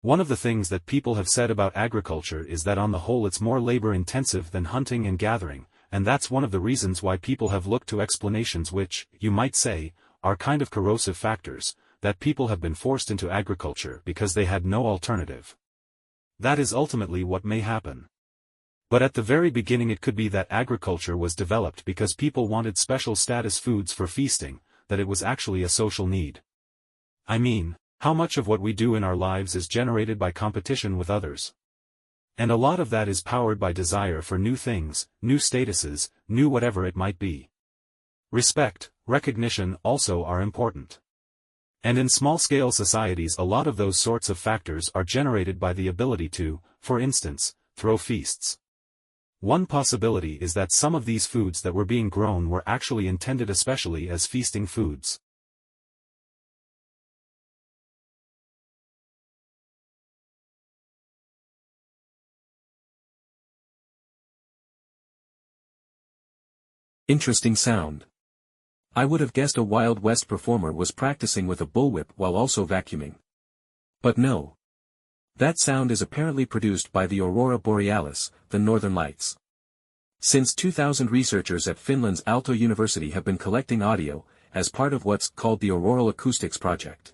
One of the things that people have said about agriculture is that on the whole it's more labor-intensive than hunting and gathering, and that's one of the reasons why people have looked to explanations which, you might say, are kind of corrosive factors, that people have been forced into agriculture because they had no alternative. That is ultimately what may happen. But at the very beginning it could be that agriculture was developed because people wanted special status foods for feasting, that it was actually a social need. I mean, how much of what we do in our lives is generated by competition with others? And a lot of that is powered by desire for new things, new statuses, new whatever it might be. Respect, recognition also are important. And in small-scale societies a lot of those sorts of factors are generated by the ability to, for instance, throw feasts. One possibility is that some of these foods that were being grown were actually intended especially as feasting foods. Interesting sound. I would have guessed a Wild West performer was practicing with a bullwhip while also vacuuming. But no. That sound is apparently produced by the aurora borealis, the northern lights. Since 2000 researchers at Finland's Aalto University have been collecting audio, as part of what's called the Auroral Acoustics Project.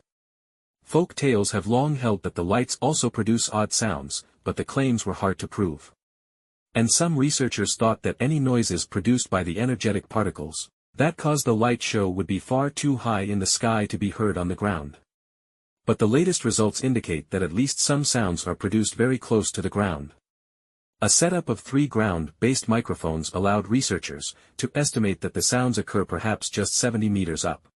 Folk tales have long held that the lights also produce odd sounds, but the claims were hard to prove. And some researchers thought that any noises produced by the energetic particles that cause the light show would be far too high in the sky to be heard on the ground. But the latest results indicate that at least some sounds are produced very close to the ground. A setup of 3 ground-based microphones allowed researchers to estimate that the sounds occur perhaps just 70 meters up.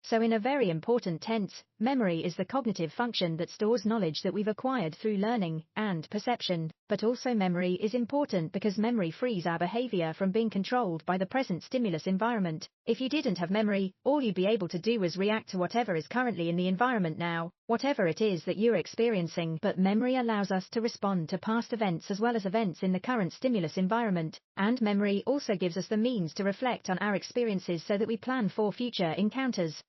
So in a very important tense, memory is the cognitive function that stores knowledge that we've acquired through learning and perception, but also memory is important because memory frees our behavior from being controlled by the present stimulus environment. If you didn't have memory, all you'd be able to do is react to whatever is currently in the environment now, whatever it is that you're experiencing. But memory allows us to respond to past events as well as events in the current stimulus environment, and memory also gives us the means to reflect on our experiences so that we plan for future encounters.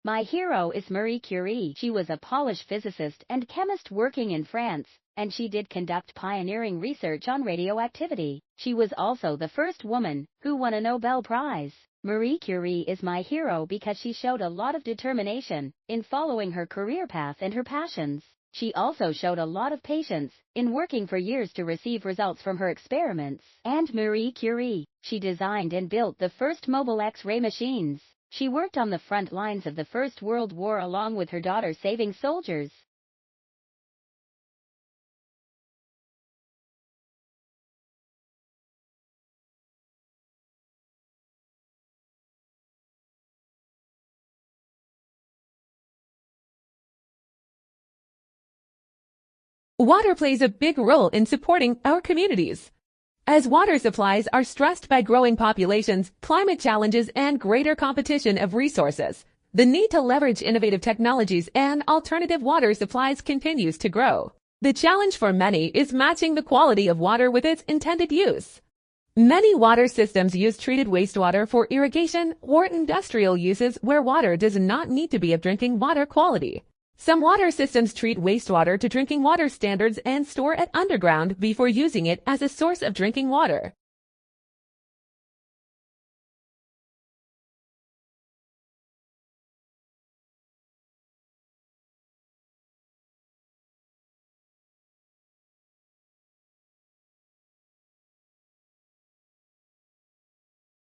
My hero is Marie Curie. She was a Polish physicist and chemist working in France, and she did conduct pioneering research on radioactivity. She was also the first woman who won a Nobel Prize. Marie Curie is my hero because she showed a lot of determination in following her career path and her passions. She also showed a lot of patience in working for years to receive results from her experiments. And Marie Curie, she designed and built the first mobile X-ray machines. She worked on the front lines of the First World War along with her daughter saving soldiers. Water plays a big role in supporting our communities. As water supplies are stressed by growing populations, climate challenges, and greater competition of resources, the need to leverage innovative technologies and alternative water supplies continues to grow. The challenge for many is matching the quality of water with its intended use. Many water systems use treated wastewater for irrigation or industrial uses where water does not need to be of drinking water quality. Some water systems treat wastewater to drinking water standards and store it underground before using it as a source of drinking water.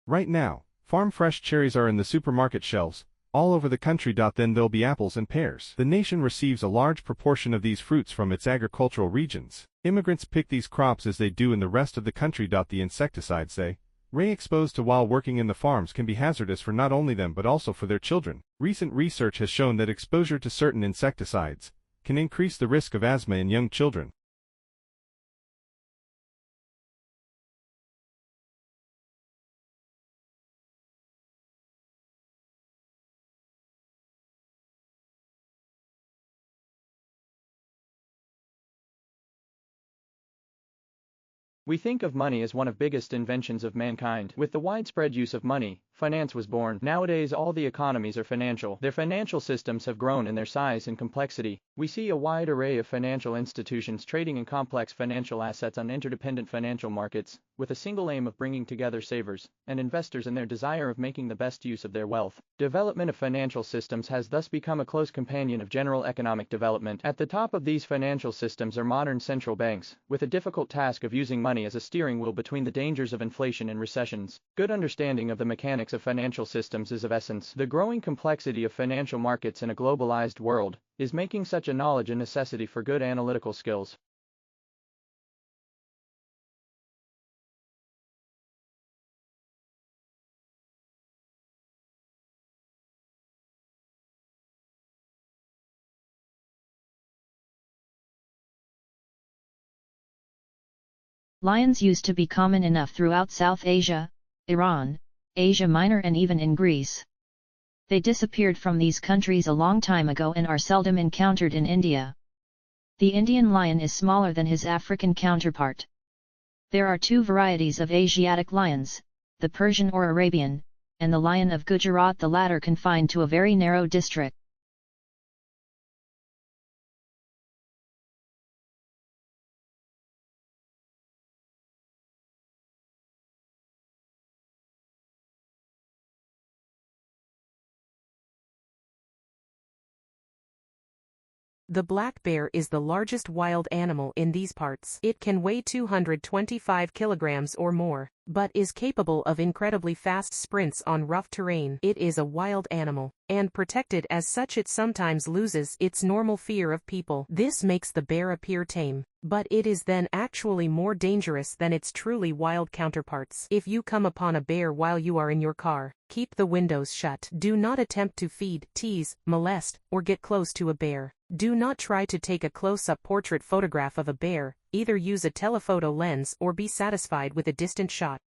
Right now, farm fresh cherries are in the supermarket shelves all over the country. Then there'll be apples and pears. The nation receives a large proportion of these fruits from its agricultural regions. Immigrants pick these crops as they do in the rest of the country. The insecticides they Ray exposed to while working in the farms can be hazardous for not only them but also for their children. Recent research has shown that exposure to certain insecticides can increase the risk of asthma in young children. We think of money as one of the biggest inventions of mankind. With the widespread use of money, finance was born. Nowadays all the economies are financial. Their financial systems have grown in their size and complexity. We see a wide array of financial institutions trading in complex financial assets on interdependent financial markets, with a single aim of bringing together savers and investors in their desire of making the best use of their wealth. Development of financial systems has thus become a close companion of general economic development. At the top of these financial systems are modern central banks, with a difficult task of using money as a steering wheel between the dangers of inflation and recessions. Good understanding of the mechanics of financial systems is of essence. The growing complexity of financial markets in a globalized world is making such a knowledge a necessity for good analytical skills. Lions used to be common enough throughout South Asia, Iran, Asia Minor and even in Greece. They disappeared from these countries a long time ago and are seldom encountered in India. The Indian lion is smaller than his African counterpart. There are two varieties of Asiatic lions, the Persian or Arabian, and the lion of Gujarat, the latter confined to a very narrow district. The black bear is the largest wild animal in these parts. It can weigh 225 kilograms or more, but is capable of incredibly fast sprints on rough terrain. It is a wild animal, and protected as such it sometimes loses its normal fear of people. This makes the bear appear tame, but it is then actually more dangerous than its truly wild counterparts. If you come upon a bear while you are in your car, keep the windows shut. Do not attempt to feed, tease, molest, or get close to a bear. Do not try to take a close-up portrait photograph of a bear, either use a telephoto lens or be satisfied with a distant shot.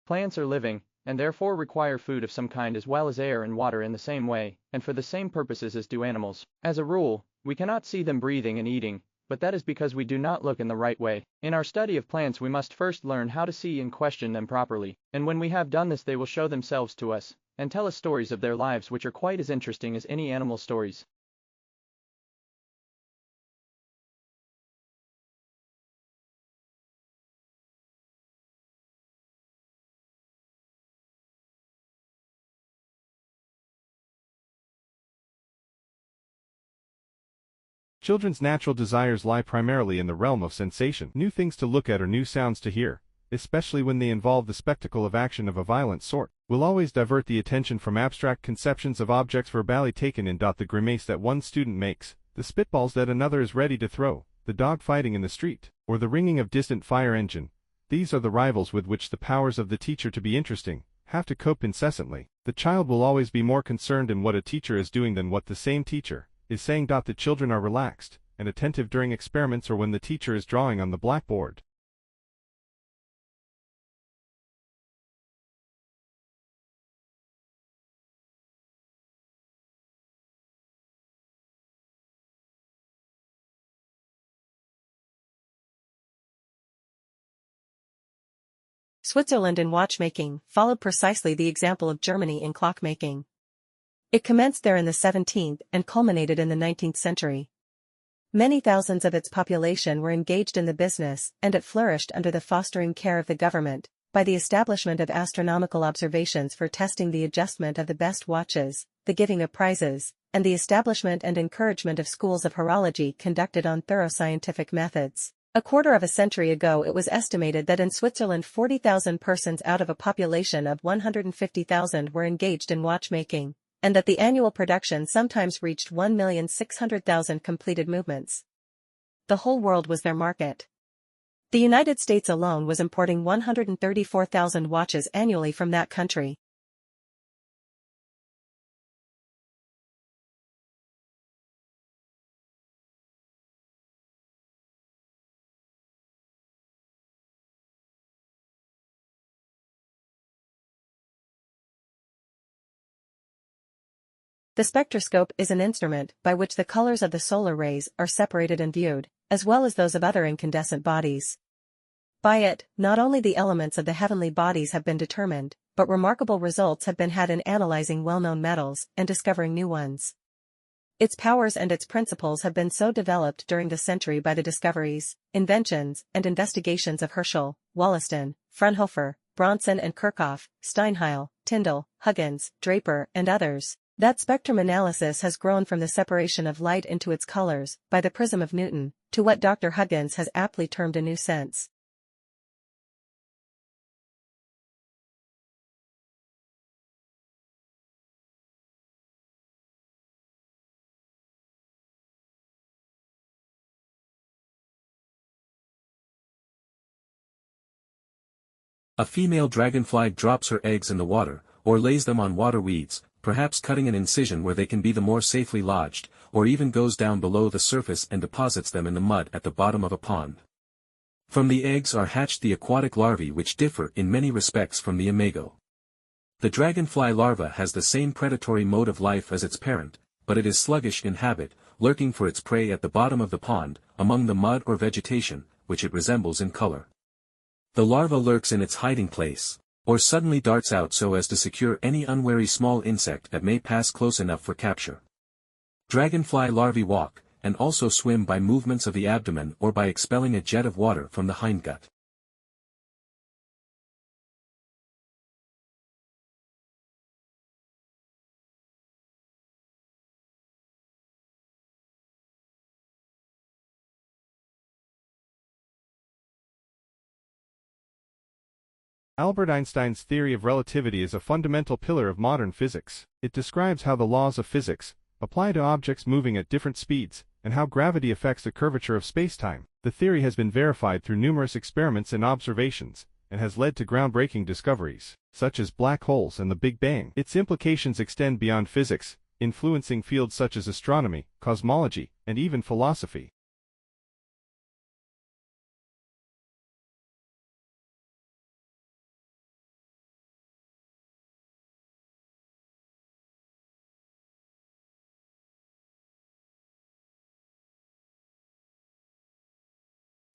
Plants are living, and therefore require food of some kind as well as air and water in the same way, and for the same purposes as do animals. As a rule, we cannot see them breathing and eating, but that is because we do not look in the right way. In our study of plants we must first learn how to see and question them properly, and when we have done this they will show themselves to us, and tell us stories of their lives which are quite as interesting as any animal stories. Children's natural desires lie primarily in the realm of sensation. New things to look at or new sounds to hear, especially when they involve the spectacle of action of a violent sort, will always divert the attention from abstract conceptions of objects verbally taken in. The grimace that one student makes, the spitballs that another is ready to throw, the dog fighting in the street, or the ringing of distant fire engine, these are the rivals with which the powers of the teacher to be interesting have to cope incessantly. The child will always be more concerned in what a teacher is doing than what the same teacher is saying. The children are relaxed and attentive during experiments or when the teacher is drawing on the blackboard. Switzerland in watchmaking followed precisely the example of Germany in clockmaking. It commenced there in the 17th and culminated in the 19th century. Many thousands of its population were engaged in the business, and it flourished under the fostering care of the government, by the establishment of astronomical observations for testing the adjustment of the best watches, the giving of prizes, and the establishment and encouragement of schools of horology conducted on thorough scientific methods. A quarter of a century ago it was estimated that in Switzerland 40,000 persons out of a population of 150,000 were engaged in watchmaking, and that the annual production sometimes reached 1,600,000 completed movements. The whole world was their market. The United States alone was importing 134,000 watches annually from that country. The spectroscope is an instrument by which the colors of the solar rays are separated and viewed, as well as those of other incandescent bodies. By it, not only the elements of the heavenly bodies have been determined, but remarkable results have been had in analyzing well-known metals and discovering new ones. Its powers and its principles have been so developed during the century by the discoveries, inventions, and investigations of Herschel, Wollaston, Fraunhofer, Bronson and Kirchhoff, Steinheil, Tyndall, Huggins, Draper, and others, that spectrum analysis has grown from the separation of light into its colors, by the prism of Newton, to what Dr. Huggins has aptly termed a new sense. A female dragonfly drops her eggs in the water, or lays them on water weeds, perhaps cutting an incision where they can be the more safely lodged, or even goes down below the surface and deposits them in the mud at the bottom of a pond. From the eggs are hatched the aquatic larvae which differ in many respects from the imago. The dragonfly larva has the same predatory mode of life as its parent, but it is sluggish in habit, lurking for its prey at the bottom of the pond, among the mud or vegetation, which it resembles in color. The larva lurks in its hiding place, or suddenly darts out so as to secure any unwary small insect that may pass close enough for capture. Dragonfly larvae walk, and also swim by movements of the abdomen or by expelling a jet of water from the hindgut. Albert Einstein's theory of relativity is a fundamental pillar of modern physics. It describes how the laws of physics apply to objects moving at different speeds, and how gravity affects the curvature of spacetime. The theory has been verified through numerous experiments and observations, and has led to groundbreaking discoveries, such as black holes and the Big Bang. Its implications extend beyond physics, influencing fields such as astronomy, cosmology, and even philosophy.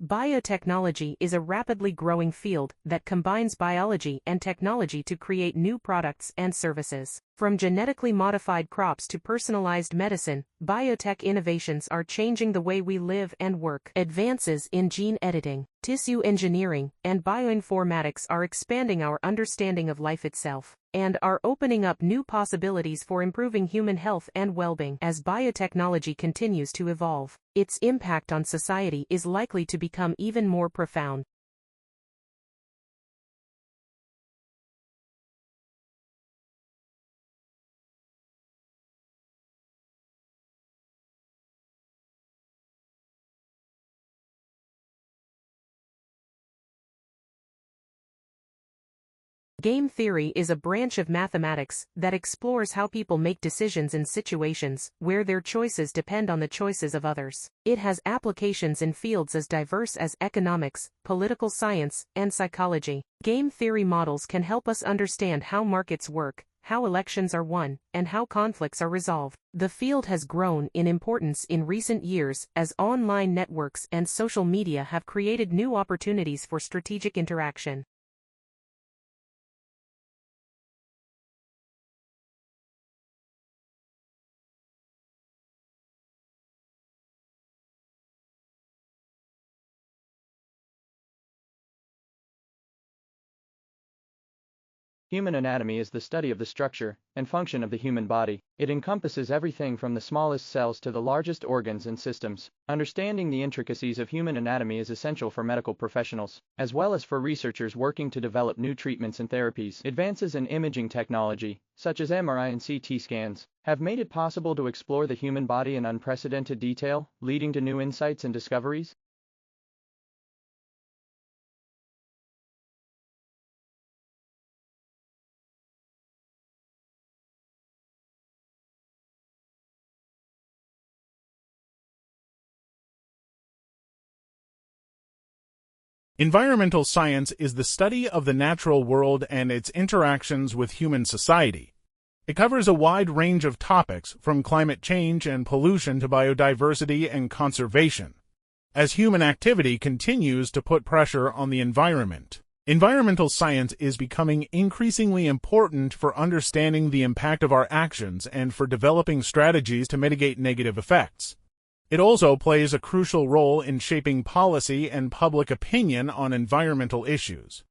Biotechnology is a rapidly growing field that combines biology and technology to create new products and services. From genetically modified crops to personalized medicine, biotech innovations are changing the way we live and work. Advances in gene editing, tissue engineering, and bioinformatics are expanding our understanding of life itself, and are opening up new possibilities for improving human health and well-being. As biotechnology continues to evolve, its impact on society is likely to become even more profound. Game theory is a branch of mathematics that explores how people make decisions in situations where their choices depend on the choices of others. It has applications in fields as diverse as economics, political science, and psychology. Game theory models can help us understand how markets work, how elections are won, and how conflicts are resolved. The field has grown in importance in recent years as online networks and social media have created new opportunities for strategic interaction. Human anatomy is the study of the structure and function of the human body. It encompasses everything from the smallest cells to the largest organs and systems. Understanding the intricacies of human anatomy is essential for medical professionals, as well as for researchers working to develop new treatments and therapies. Advances in imaging technology, such as MRI and CT scans, have made it possible to explore the human body in unprecedented detail, leading to new insights and discoveries. Environmental science is the study of the natural world and its interactions with human society. It covers a wide range of topics, from climate change and pollution to biodiversity and conservation, as human activity continues to put pressure on the environment. Environmental science is becoming increasingly important for understanding the impact of our actions and for developing strategies to mitigate negative effects. It also plays a crucial role in shaping policy and public opinion on environmental issues.